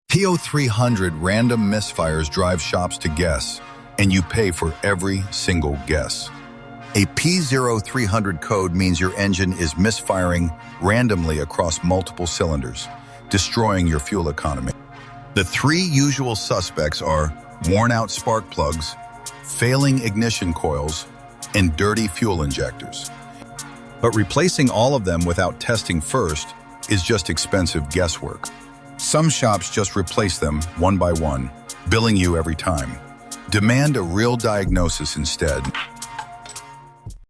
P0300 random misfires drive shops to guess, and you pay for every single guess. A P0300 code means your engine is misfiring randomly across multiple cylinders, destroying your fuel economy. The three usual suspects are worn-out spark plugs, failing ignition coils, and dirty fuel injectors. But replacing all of them without testing first is just expensive guesswork. Some shops just replace them one by one, billing you every time. Demand a real diagnosis instead.